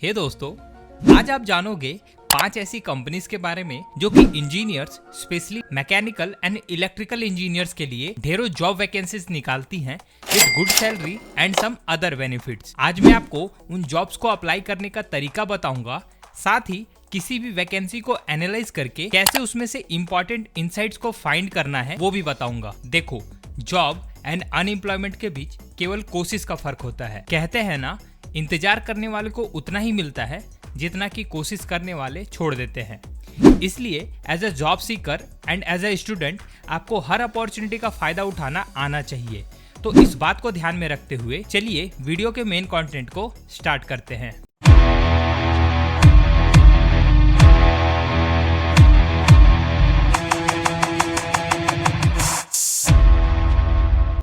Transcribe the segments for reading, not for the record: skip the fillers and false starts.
हे दोस्तों, आज आप जानोगे 5 ऐसी कंपनीज के बारे में जो कि engineers specially mechanical and electrical engineers के लिए ढेरों जॉब वैकेंसीज निकालती हैं with good salary and some other benefits. आज मैं आपको उन जॉब्स को अप्लाई करने का तरीका बताऊंगा, साथ ही किसी भी वैकेंसी को एनालाइज करके कैसे उसमें से इंपॉर्टेंट इनसाइट्स को फाइंड करना है वो भी बताऊंगा। देखो, जॉब एंड अनएम्प्लॉयमेंट के बीच केवल कोशिश का फर्क होता है। कहते हैं ना, इंतजार करने वाले को उतना ही मिलता है जितना कि कोशिश करने वाले छोड़ देते हैं। इसलिए as a job seeker and as a student आपको हर अपॉर्चुनिटी का फायदा उठाना आना चाहिए। तो इस बात को ध्यान में रखते हुए चलिए वीडियो के मेन कंटेंट को स्टार्ट करते हैं।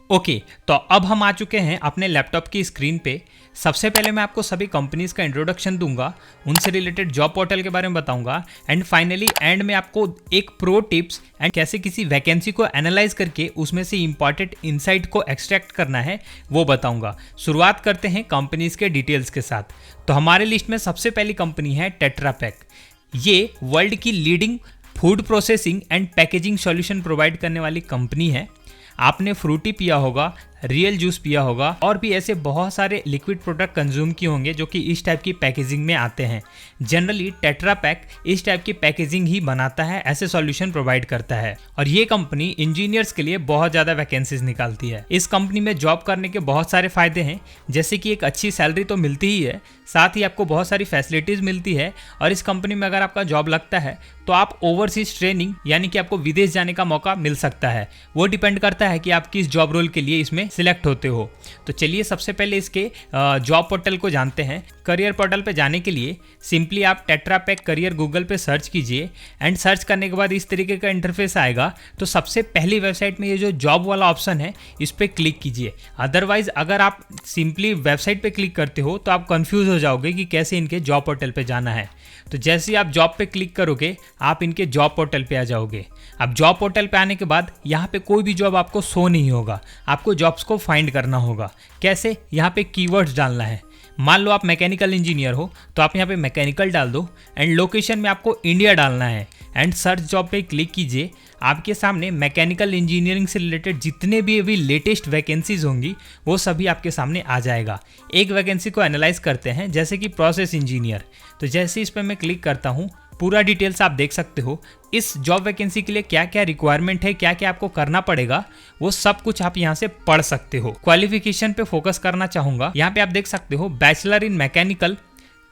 ओके, तो अब हम आ चुके हैं अपने लैपटॉप की स्क्रीन पे। सबसे पहले मैं आपको सभी कंपनीज का इंट्रोडक्शन दूंगा, उनसे रिलेटेड जॉब पोर्टल के बारे में बताऊंगा एंड फाइनली एंड में आपको एक प्रो टिप्स एंड कैसे किसी वैकेंसी को एनालाइज करके उसमें से इंपॉर्टेंट इनसाइट को एक्सट्रैक्ट करना है वो बताऊंगा। शुरुआत करते हैं कंपनीज के डिटेल्स के साथ। तो हमारे लिस्ट में सबसे पहली कंपनी है टेट्रा पैक। ये वर्ल्ड की leading food processing and packaging solution provide करने वाली कंपनी है। आपने फ्रूटी पिया होगा, रियल जूस पिया होगा और भी ऐसे बहुत सारे लिक्विड प्रोडक्ट कंज्यूम किए होंगे जो कि इस टाइप की पैकेजिंग में आते हैं। जनरली टेट्रा पैक इस टाइप की पैकेजिंग ही बनाता है, ऐसे सॉल्यूशन प्रोवाइड करता है और ये कंपनी इंजीनियर्स के लिए बहुत ज़्यादा वैकेंसीज निकालती है। इस कंपनी में जॉब करने के बहुत सारे फायदे हैं, जैसे कि एक अच्छी सैलरी तो मिलती ही है, साथ ही आपको बहुत सारी फैसिलिटीज़ मिलती है और इस कंपनी में अगर आपका जॉब लगता है तो आप ओवरसीज ट्रेनिंग यानी कि आपको विदेश जाने का मौका मिल सकता है। वो डिपेंड करता है कि आप किस जॉब रोल के लिए इसमें सिलेक्ट होते हो। तो चलिए सबसे पहले इसके जॉब पोर्टल को जानते हैं। करियर पोर्टल पे जाने के लिए सिंपली आप टेट्रा पैक करियर गूगल पे सर्च कीजिए एंड सर्च करने के बाद इस तरीके का इंटरफेस आएगा। तो सबसे पहली वेबसाइट में ये जो जॉब वाला ऑप्शन है इस पर क्लिक कीजिए। अदरवाइज अगर आप सिंपली वेबसाइट पे क्लिक करते हो तो आप कंफ्यूज हो जाओगे कि कैसे इनके जॉब पोर्टल पे जाना है। तो जैसे ही आप जॉब पे क्लिक करोगे आप इनके जॉब पोर्टल पे आ जाओगे। अब जॉब पोर्टल पे आने के बाद यहाँ पे कोई भी जॉब आपको शो नहीं होगा, आपको जॉब्स को फाइंड करना होगा। कैसे? यहाँ पे कीवर्ड्स डालना है। मान लो आप मैकेनिकल इंजीनियर हो तो आप यहाँ पे मैकेनिकल डाल दो एंड लोकेशन में आपको इंडिया डालना है एंड सर्च जॉब पे क्लिक कीजिए। आपके सामने मैकेनिकल इंजीनियरिंग से रिलेटेड जितने भी अभी लेटेस्ट वैकेंसीज होंगी वो सभी आपके सामने आ जाएगा। एक वैकेंसी को एनालाइज करते हैं, जैसे कि प्रोसेस इंजीनियर। तो जैसे इस पर मैं क्लिक करता हूँ, पूरा डिटेल्स आप देख सकते हो। इस जॉब वैकेंसी के लिए क्या क्या रिक्वायरमेंट है, क्या क्या आपको करना पड़ेगा, वो सब कुछ आप यहाँ से पढ़ सकते हो। क्वालिफिकेशन पे फोकस करना चाहूँगा। यहाँ पे आप देख सकते हो bachelor in mechanical,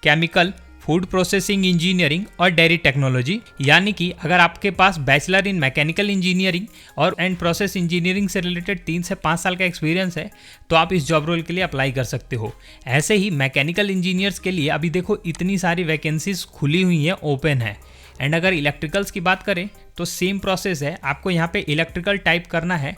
chemical, food processing engineering और डेयरी टेक्नोलॉजी। यानी कि अगर आपके पास बैचलर इन मैकेनिकल इंजीनियरिंग और एंड प्रोसेस इंजीनियरिंग से रिलेटेड 3 से 5 साल का एक्सपीरियंस है तो आप इस जॉब रोल के लिए अप्लाई कर सकते हो। ऐसे ही मैकेनिकल इंजीनियर्स के लिए अभी देखो इतनी सारी वैकेंसीज खुली हुई हैं, ओपन है। एंड अगर इलेक्ट्रिकल्स की बात करें तो सेम प्रोसेस है, आपको यहाँ पे इलेक्ट्रिकल टाइप करना है।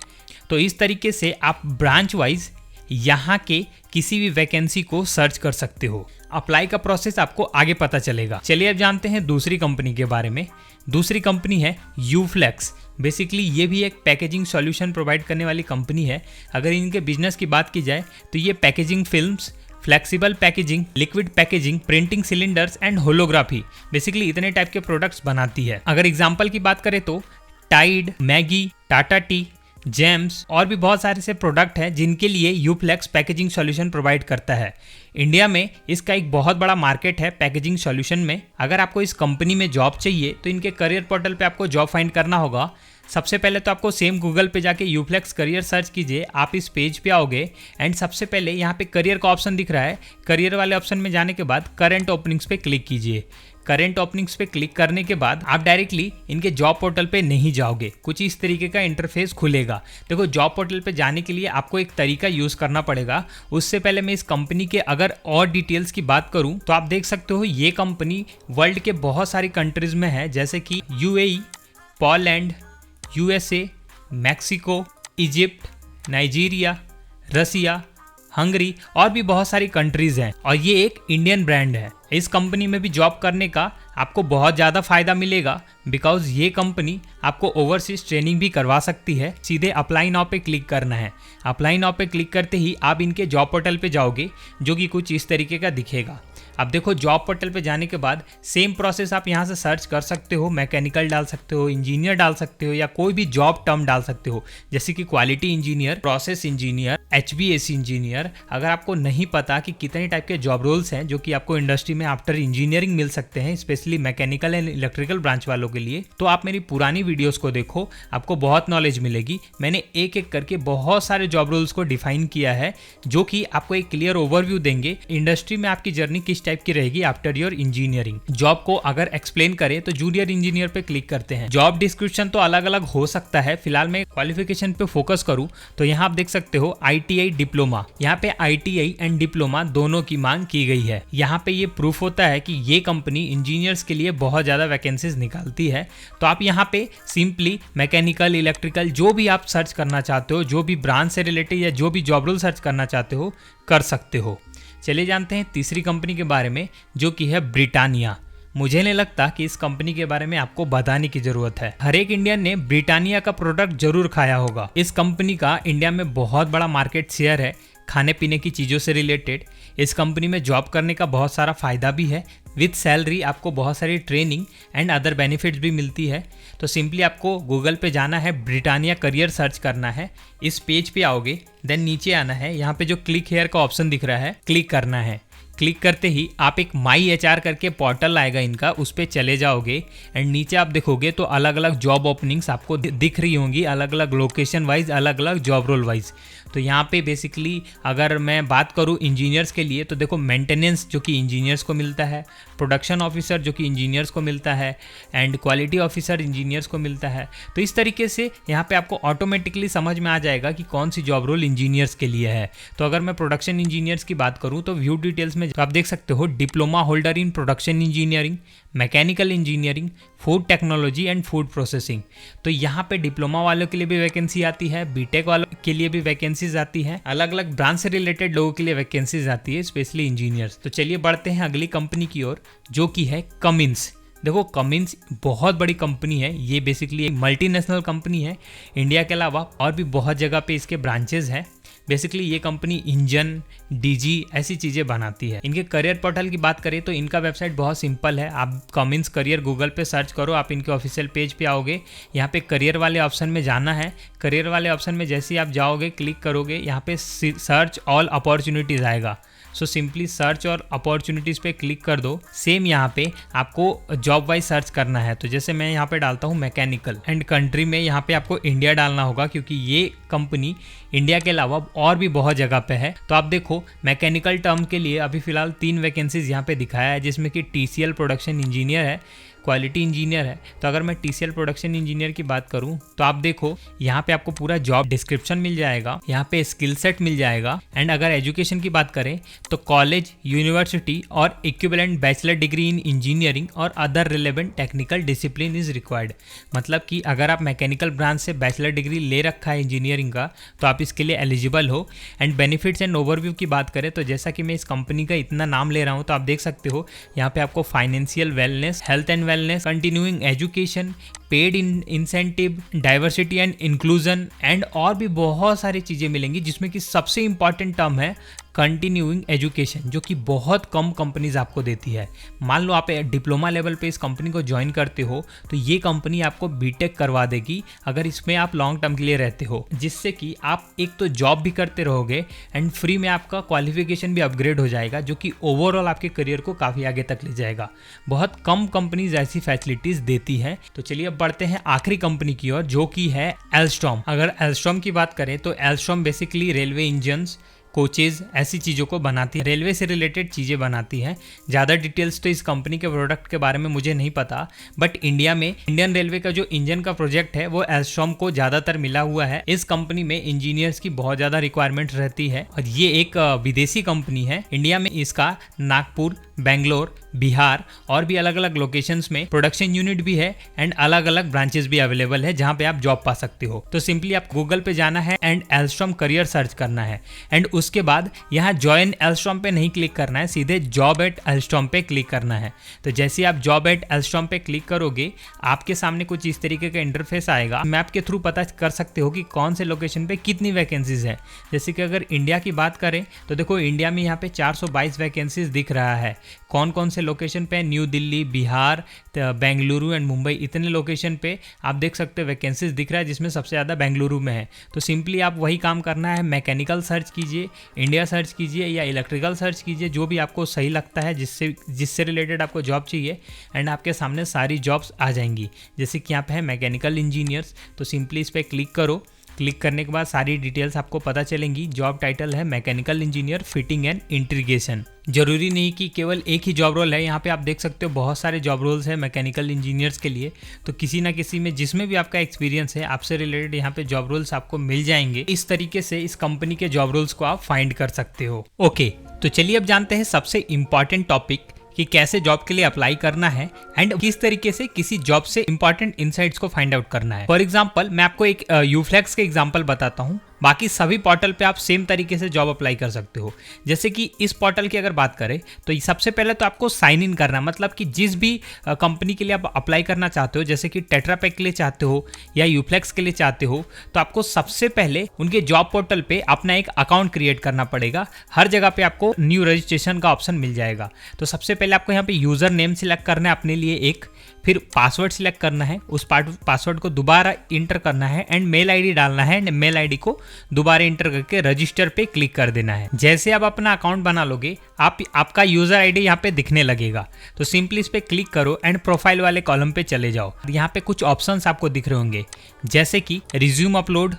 तो इस तरीके से आप ब्रांच वाइज यहाँ के किसी भी वैकेंसी को सर्च कर सकते हो। अप्लाई का प्रोसेस आपको आगे पता चलेगा। चलिए अब जानते हैं दूसरी कंपनी के बारे में। दूसरी कंपनी है यूफ्लेक्स। बेसिकली ये भी एक पैकेजिंग सॉल्यूशन प्रोवाइड करने वाली कंपनी है। अगर इनके बिजनेस की बात की जाए तो ये packaging films, flexible packaging, liquid packaging, printing cylinders and holography, basically इतने टाइप के प्रोडक्ट्स बनाती है। अगर एग्जाम्पल की बात करें तो Tide, Maggi, Tata tea, Gems और भी बहुत सारे से प्रोडक्ट हैं जिनके लिए यूफ्लेक्स पैकेजिंग सॉल्यूशन प्रोवाइड करता है। इंडिया में इसका एक बहुत बड़ा मार्केट है पैकेजिंग सॉल्यूशन में। अगर आपको इस कंपनी में जॉब चाहिए तो इनके करियर पोर्टल पे आपको जॉब फाइंड करना होगा। सबसे पहले तो आपको सेम गूगल पे जाके यूफ्लेक्स करियर सर्च कीजिए। आप इस पेज पे आओगे एंड सबसे पहले यहाँ पे करियर का ऑप्शन दिख रहा है। करियर वाले ऑप्शन में जाने के बाद करंट ओपनिंग्स पे क्लिक कीजिए। करंट ओपनिंग्स पे क्लिक करने के बाद आप डायरेक्टली इनके जॉब पोर्टल पे नहीं जाओगे, कुछ इस तरीके का इंटरफेस खुलेगा। देखो, जॉब पोर्टल पे जाने के लिए आपको एक तरीका यूज करना पड़ेगा। उससे पहले मैं इस कंपनी के अगर और डिटेल्स की बात करूं तो आप देख सकते हो ये कंपनी वर्ल्ड के बहुत सारी कंट्रीज में है, जैसे कि UAE, Poland, USA, Mexico, Egypt, Nigeria, Russia, Hungary और भी बहुत सारी कंट्रीज हैं और ये एक इंडियन ब्रांड है। इस कंपनी में भी जॉब करने का आपको बहुत ज़्यादा फायदा मिलेगा बिकॉज ये कंपनी आपको ओवरसीज ट्रेनिंग भी करवा सकती है। सीधे अप्लाई नाउ पे क्लिक करना है। अप्लाई नाउ पे क्लिक करते ही आप इनके जॉब पोर्टल पे जाओगे जो कि कुछ इस तरीके का दिखेगा। अब देखो जॉब पोर्टल पे जाने के बाद सेम प्रोसेस आप यहाँ से सर्च कर सकते हो, मैकेनिकल डाल सकते हो, इंजीनियर डाल सकते हो, या कोई भी जॉब टर्म डाल सकते हो जैसे कि quality engineer, process engineer, HVAC engineer. अगर आपको नहीं पता कि कितने टाइप के जॉब रोल्स हैं जो कि आपको इंडस्ट्री में आफ्टर इंजीनियरिंग मिल सकते हैं, specially mechanical and electrical branch वालों के लिए, तो आप मेरी पुरानी वीडियोस को देखो, आपको बहुत नॉलेज मिलेगी। मैंने एक एक करके बहुत सारे जॉब रोल्स को डिफाइन किया है जो कि आपको एक क्लियर ओवरव्यू देंगे इंडस्ट्री में आपकी जर्नी किस टाइप की रहेगी आफ्टर योर इंजीनियरिंग। जॉब को अगर एक्सप्लेन करें तो जूनियर इंजीनियर पे क्लिक करते हैं। जॉब डिस्क्रिप्शन तो अलग अलग हो सकता है, फिलहाल मैं क्वालिफिकेशन पे फोकस करूं तो यहाँ आप देख सकते हो ITI डिप्लोमा, यहाँ पे ITI एंड डिप्लोमा दोनों की मांग की गई है। यहाँ पे ये प्रूफ होता है कि ये कंपनी इंजीनियर्स के लिए बहुत ज्यादा वैकेंसीज निकालती है। तो आप यहाँ पे सिंपली मैकेनिकल, इलेक्ट्रिकल जो भी आप सर्च करना चाहते हो, जो भी ब्रांच से रिलेटेड या जो भी जॉब रोल सर्च करना चाहते हो कर सकते हो। चलिए जानते हैं तीसरी कंपनी के बारे में जो कि है ब्रिटानिया। मुझे नहीं लगता कि इस कंपनी के बारे में आपको बताने की जरूरत है, हर एक इंडियन ने ब्रिटानिया का प्रोडक्ट जरूर खाया होगा। इस कंपनी का इंडिया में बहुत बड़ा मार्केट शेयर है खाने पीने की चीज़ों से रिलेटेड। इस कंपनी में जॉब करने का बहुत सारा फ़ायदा भी है, विद सैलरी आपको बहुत सारी ट्रेनिंग एंड अदर बेनिफिट्स भी मिलती है। तो सिंपली आपको गूगल पे जाना है, ब्रिटानिया करियर सर्च करना है, इस पेज पे आओगे, देन नीचे आना है, यहाँ पे जो क्लिक हेयर का ऑप्शन दिख रहा है क्लिक करना है। क्लिक करते ही आप एक माई HR करके पोर्टल आएगा इनका, उस पर चले जाओगे एंड नीचे आप देखोगे तो अलग अलग जॉब ओपनिंग्स आपको दिख रही होंगी, अलग अलग लोकेशन वाइज, अलग अलग जॉब रोल वाइज। तो यहाँ पे बेसिकली अगर मैं बात करूँ इंजीनियर्स के लिए तो देखो मेंटेनेंस जो कि इंजीनियर्स को मिलता है, प्रोडक्शन ऑफिसर जो कि इंजीनियर्स को मिलता है, एंड क्वालिटी ऑफिसर इंजीनियर्स को मिलता है। तो इस तरीके से यहाँ पे आपको ऑटोमेटिकली समझ में आ जाएगा कि कौन सी जॉब रोल इंजीनियर्स के लिए है। तो अगर मैं प्रोडक्शन इंजीनियर्स की बात करूँ तो व्यू डिटेल्स में तो आप देख सकते हो diploma holder in production engineering, mechanical engineering, food technology and food processing. तो यहाँ पे डिप्लोमा वालों के लिए भी वैकेंसी आती है, बीटेक वालों के लिए भी वैकेंसीज आती है, अलग अलग ब्रांच से रिलेटेड लोगों के लिए वैकेंसीज आती है, स्पेशली इंजीनियर्स। तो चलिए बढ़ते हैं अगली कंपनी की ओर जो कि है कमिंस। देखो कमिंस बहुत बड़ी कंपनी है, ये बेसिकली एक मल्टीनेशनल कंपनी है। इंडिया के अलावा और भी बहुत जगह पे इसके ब्रांचेज हैं। बेसिकली ये कंपनी इंजन, DG ऐसी चीज़ें बनाती है। इनके करियर पोर्टल की बात करें तो इनका वेबसाइट बहुत सिंपल है, आप कमिंस करियर गूगल पे सर्च करो, आप इनके ऑफिशियल पेज पे आओगे, यहाँ पे करियर वाले ऑप्शन में जाना है। करियर वाले ऑप्शन में जैसे ही आप जाओगे क्लिक करोगे, यहाँ पे सर्च ऑल अपॉर्चुनिटीज़ आएगा। सो सिंपली सर्च और अपॉर्चुनिटीज़ पे क्लिक कर दो। सेम यहाँ पे आपको जॉब वाइज सर्च करना है, तो जैसे मैं यहाँ पे डालता हूँ मैकेनिकल एंड कंट्री में यहाँ पे आपको इंडिया डालना होगा क्योंकि ये कंपनी इंडिया के अलावा और भी बहुत जगह पे है। तो आप देखो मैकेनिकल टर्म के लिए अभी फिलहाल 3 वैकेंसीज यहाँ पे दिखाया है, जिसमें कि TCL प्रोडक्शन इंजीनियर है, क्वालिटी इंजीनियर है। तो अगर मैं TCL प्रोडक्शन इंजीनियर की बात करूं तो आप देखो यहाँ पे आपको पूरा जॉब डिस्क्रिप्शन मिल जाएगा, यहाँ पे स्किल सेट मिल जाएगा। एंड अगर एजुकेशन की बात करें तो कॉलेज, यूनिवर्सिटी और equivalent bachelor degree in engineering और other relevant technical discipline is required. मतलब कि अगर आप मैकेनिकल ब्रांच से बैचलर डिग्री ले रखा है इंजीनियरिंग का तो आप इसके लिए एलिजिबल हो। एंड बेनिफिट्स एंड ओवरव्यू की बात करें तो जैसा कि मैं इस कंपनी का इतना नाम ले रहा हूँ तो आप देख सकते हो यहाँ पे आपको financial wellness, health and wellness, continuing education, paid incentive, diversity and inclusion and और भी बहुत सारी चीज़ें मिलेंगी, जिसमें कि सबसे इंपॉर्टेंट टर्म है कंटिन्यूइंग एजुकेशन, जो कि बहुत कम कंपनीज आपको देती है। मान लो आप डिप्लोमा लेवल पे इस कंपनी को ज्वाइन करते हो तो ये कंपनी आपको बीटेक करवा देगी अगर इसमें आप लॉन्ग टर्म के लिए रहते हो, जिससे कि आप एक तो जॉब भी करते रहोगे एंड फ्री में आपका क्वालिफिकेशन भी अपग्रेड हो जाएगा, जो कि ओवरऑल आपके करियर को काफ़ी आगे तक ले जाएगा। बहुत कम कंपनीज ऐसी फैसिलिटीज़ देती हैं। तो चलिए अब बढ़ते हैं आखिरी कंपनी की ओर जो कि है एल्स्टॉम। अगर एल्स्टॉम की बात करें तो Alstom basically railway engines, coaches ऐसी चीज़ों को बनाती है, रेलवे से रिलेटेड चीज़ें बनाती है। ज़्यादा डिटेल्स तो इस कंपनी के प्रोडक्ट के बारे में मुझे नहीं पता, बट इंडिया में इंडियन रेलवे का जो इंजन का प्रोजेक्ट है वो एल्स्टॉम को ज़्यादातर मिला हुआ है। इस कंपनी में इंजीनियर्स की बहुत ज़्यादा रिक्वायरमेंट रहती है और ये एक विदेशी कंपनी है। इंडिया में इसका नागपुर, बेंगलोर, बिहार और भी अलग अलग लोकेशंस में प्रोडक्शन यूनिट भी है एंड अलग अलग ब्रांचेस भी अवेलेबल है जहां पे आप जॉब पा सकते हो। तो सिंपली आप गूगल पे जाना है एंड एल्स्ट्रॉम करियर सर्च करना है एंड उसके बाद यहाँ ज्वाइन एल्स्ट्रॉम पे नहीं क्लिक करना है, सीधे जॉब एट एल्स्ट्रॉम पे क्लिक करना है। तो जैसे आप जॉब एट एल्स्ट्रॉम पे क्लिक करोगे आपके सामने कुछ इस तरीके का इंटरफेस आएगा। मैप के थ्रू पता कर सकते हो कि कौन से लोकेशन पे कितनी वैकेंसीज है। जैसे कि अगर इंडिया की बात करें तो देखो इंडिया में यहाँ पे 422 वैकेंसीज दिख रहा है। कौन कौन से लोकेशन पे, न्यू दिल्ली, बिहार, बेंगलुरु एंड मुंबई, इतने लोकेशन पे आप देख सकते हो वैकेंसीज दिख रहा है, जिसमें सबसे ज़्यादा बेंगलुरु में है। तो सिंपली आप वही काम करना है, मैकेनिकल सर्च कीजिए, इंडिया सर्च कीजिए या इलेक्ट्रिकल सर्च कीजिए, जो भी आपको सही लगता है, जिससे रिलेटेड आपको जॉब चाहिए एंड आपके सामने सारी जॉब्स आ जाएंगी। जैसे कि यहाँ पे है मैकेनिकल इंजीनियर्स, तो सिंपली इस पर क्लिक करो। क्लिक करने के बाद सारी डिटेल्स आपको पता चलेंगी। जॉब टाइटल है mechanical engineer fitting and integration. जरूरी नहीं कि केवल एक ही जॉब रोल है, यहाँ पे आप देख सकते हो बहुत सारे जॉब रोल्स हैं मैकेनिकल इंजीनियर्स के लिए। तो किसी ना किसी में जिसमें भी आपका एक्सपीरियंस है आपसे रिलेटेड यहाँ पे जॉब रोल्स आपको मिल जाएंगे। इस तरीके से इस कंपनी के जॉब रोल्स को आप फाइंड कर सकते हो। ओके, तो चलिए अब जानते हैं सबसे इंपॉर्टेंट टॉपिक कि कैसे जॉब के लिए अप्लाई करना है एंड किस तरीके से किसी जॉब से इंपॉर्टेंट इनसाइट्स को फाइंड आउट करना है। फॉर एग्जांपल मैं आपको एक यूफ्लेक्स के एग्जांपल बताता हूँ। बाकी सभी पोर्टल पे आप सेम तरीके से जॉब अप्लाई कर सकते हो। जैसे कि इस पोर्टल की अगर बात करें तो सबसे पहले तो आपको साइन इन करना, मतलब कि जिस भी कंपनी के लिए आप अप्लाई करना चाहते हो, जैसे कि टेट्रा पैक के लिए चाहते हो या यूफ्लेक्स के लिए चाहते हो, तो आपको सबसे पहले उनके जॉब पोर्टल पे अपना एक अकाउंट क्रिएट करना पड़ेगा। हर जगह पे आपको न्यू रजिस्ट्रेशन का ऑप्शन मिल जाएगा। तो सबसे पहले आपको यहाँ पे यूजर नेम सिलेक्ट करना है अपने लिए एक, फिर पासवर्ड सिलेक्ट करना है, उस पासवर्ड को दोबारा इंटर करना है एंड मेल आईडी डालना है एंड मेल आईडी को दोबारा इंटर करके रजिस्टर पे क्लिक कर देना है। जैसे आप अपना अकाउंट बना लोगे आपका यूजर आईडी यहाँ पे दिखने लगेगा। तो सिंपली इस पे क्लिक करो एंड प्रोफाइल वाले कॉलम पे चले जाओ। यहाँ पे कुछ ऑप्शंस आपको दिख रहे होंगे, जैसे कि resume upload,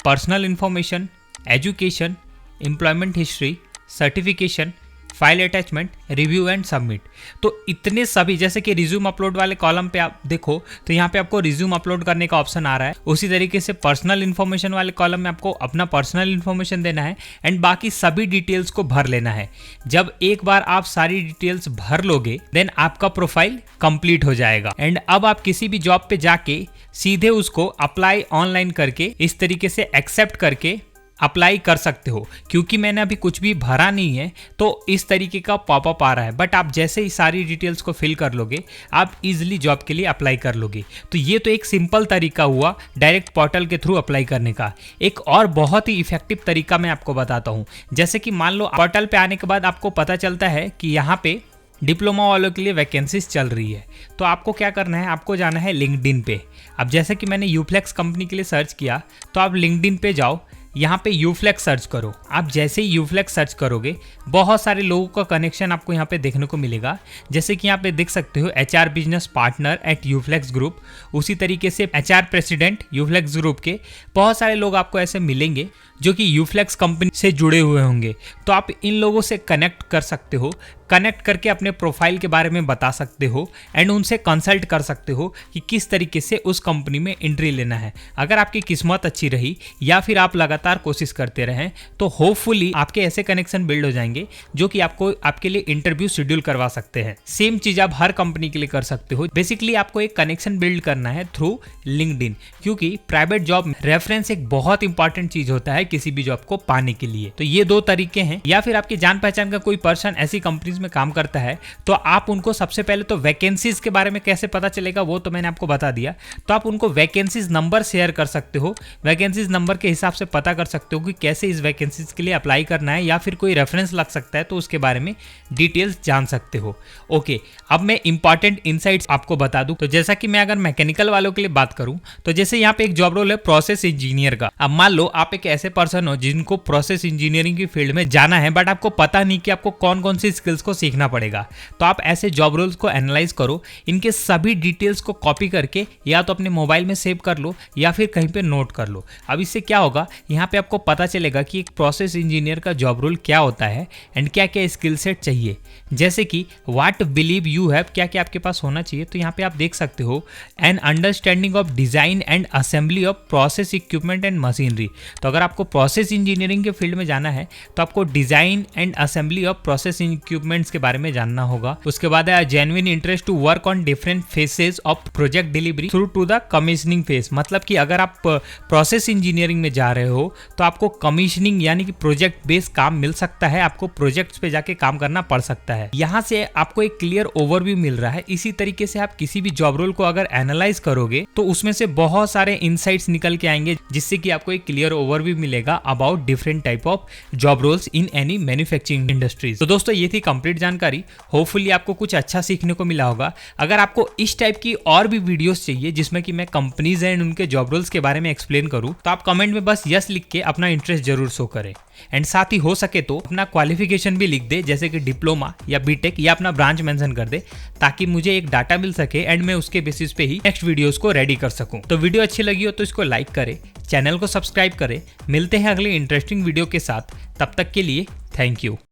personal information, education, employment history, certification, file attachment, review and submit. तो इतने सभी, जैसे कि रिज्यूम अपलोड वाले कॉलम पे आप देखो तो यहाँ पे आपको रिज्यूम अपलोड करने का ऑप्शन आ रहा है। उसी तरीके से पर्सनल इन्फॉर्मेशन वाले कॉलम में आपको अपना पर्सनल इन्फॉर्मेशन देना है एंड बाकी सभी डिटेल्स को भर लेना है। जब एक बार आप सारी डिटेल्स भर लोगे देन आपका प्रोफाइल कंप्लीट हो जाएगा एंड अब आप किसी भी जॉब पे जाके सीधे उसको अप्लाई ऑनलाइन करके इस तरीके से एक्सेप्ट करके अप्लाई कर सकते हो। क्योंकि मैंने अभी कुछ भी भरा नहीं है तो इस तरीके का पॉपअप आ रहा है, बट आप जैसे ही सारी डिटेल्स को फिल कर लोगे आप इजीली जॉब के लिए अप्लाई कर लोगे। तो ये तो एक सिंपल तरीका हुआ डायरेक्ट पोर्टल के थ्रू अप्लाई करने का। एक और बहुत ही इफेक्टिव तरीका मैं आपको बताता हूँ। जैसे कि मान लो पोर्टल पे आने के बाद आपको पता चलता है कि यहाँ पे डिप्लोमा वालों के लिए वैकेंसीज चल रही है, तो आपको क्या करना है, आपको जाना है लिंक्डइन पे। अब जैसे कि मैंने यूफ्लेक्स कंपनी के लिए सर्च किया तो आप लिंक्डइन पे जाओ, यहाँ पे यूफ्लेक्स सर्च करो। आप जैसे ही यूफ्लेक्स सर्च करोगे बहुत सारे लोगों का कनेक्शन आपको यहाँ पे देखने को मिलेगा। जैसे कि यहाँ पे देख सकते हो HR business partner eight Uflex group, उसी तरीके से HR प्रेसिडेंट यूफ्लेक्स ग्रुप के बहुत सारे लोग आपको ऐसे मिलेंगे जो कि यूफ्लेक्स कंपनी से जुड़े हुए होंगे। तो आप इन लोगों से कनेक्ट कर सकते हो, कनेक्ट करके अपने प्रोफाइल के बारे में बता सकते हो एंड उनसे कंसल्ट कर सकते हो कि किस तरीके से उस कंपनी में एंट्री लेना है। अगर आपकी किस्मत अच्छी रही या फिर आप लगातार कोशिश करते रहें तो होपफुली आपके ऐसे कनेक्शन बिल्ड हो जाएंगे जो कि आपको आपके लिए इंटरव्यू शेड्यूल करवा सकते हैं। सेम चीज आप हर कंपनी के लिए कर सकते हो। बेसिकली आपको एक कनेक्शन बिल्ड करना है थ्रू लिंक्डइन, क्योंकि प्राइवेट जॉब में रेफरेंस एक बहुत इंपॉर्टेंट चीज होता है किसी भी जॉब को पाने के लिए। तो ये दो तरीके हैं। या फिर आपकी जान पहचान का कोई पर्सन ऐसी कंपनीज में काम करता है तो आप उनको सबसे पहले तो वैकेंसीज के बारे में कैसे पता चलेगा वो तो मैंने आपको बता दिया। तो आप उनको वैकेंसीज नंबर शेयर कर सकते हो। वैकेंसीज नंबर के हिसाब से पता कर सकते हो कि कैसे इस वैकेंसीज के लिए अप्लाई करना है, या फिर कोई रेफरेंस लग सकता है तो उसके बारे में डिटेल्स जान सकते हो। ओके, अब मैं इंपॉर्टेंट इनसाइट्स आपको बता दूं। तो जैसा कि मैं अगर मैकेनिकल वालों के लिए बात करूं तो जैसे यहाँ पे एक जॉब रोल है प्रोसेस इंजीनियर का। अब मान लो आप एक ऐसे पर्सन हो जिनको प्रोसेस इंजीनियरिंग की फील्ड में जाना है, बट आपको पता नहीं कि आपको कौन कौन सी स्किल्स को सीखना पड़ेगा। तो आप ऐसे जॉब रोल्स को एनालाइज करो, इनके सभी डिटेल्स को कॉपी करके या तो अपने मोबाइल में सेव कर लो या फिर कहीं पे नोट कर लो। अब इससे क्या होगा, यहाँ पे आपको पता चलेगा कि एक प्रोसेस इंजीनियर का जॉब रोल क्या होता है एंड क्या क्या स्किल सेट चाहिए। जैसे कि व्हाट बिलीव यू हैव, क्या क्या आपके पास होना चाहिए। तो यहाँ पे आप देख सकते हो an understanding of design and assembly of process equipment and machinery. तो अगर आपको आपको प्रोसेस इंजीनियरिंग के फील्ड में जाना है तो आपको design and assembly of process equipments के बारे में जानना होगा। उसके बाद है genuine interest to work on different phases of project delivery through to the commissioning phase. मतलब कि अगर आप प्रोसेस इंजीनियरिंग में जा रहे हो तो आपको कमीशनिंग यानी कि प्रोजेक्ट बेस्ड काम मिल सकता है, आपको प्रोजेक्ट्स पे जाके काम करना पड़ सकता है। यहाँ से आपको एक क्लियर ओवरव्यू मिल रहा है। इसी तरीके से आप किसी भी जॉब रोल को अगर एनालाइज करोगे तो उसमें से बहुत सारे इनसाइट्स निकल के आएंगे, जिससे कि आपको एक क्लियर ओवरव्यू मिलेगा about different type of job roles in any manufacturing industries. तो दोस्तों ये थी कंप्लीट जानकारी। होपफुली आपको कुछ अच्छा सीखने को मिला होगा। अगर आपको इस टाइप की और भी वीडियोस चाहिए जिसमें कि मैं कंपनीज एंड उनके जॉब रोल्स के बारे में एक्सप्लेन करूं, तो आप कमेंट में बस यस लिख के अपना इंटरेस्ट जरूर शो करें। एंड साथ ही हो सके तो अपना क्वालिफिकेशन भी लिख दे, जैसे कि डिप्लोमा या बीटेक या अपना ब्रांच मेंशन कर दे, ताकि मुझे एक डाटा मिल सके एंड मैं उसके बेसिस पे ही नेक्स्ट वीडियोस को रेडी कर सकूं। तो वीडियो अच्छी लगी हो तो इसको लाइक करें, चैनल को सब्सक्राइब करें। मिलते हैं अगले इंटरेस्टिंग वीडियो के साथ, तब तक के लिए थैंक यू।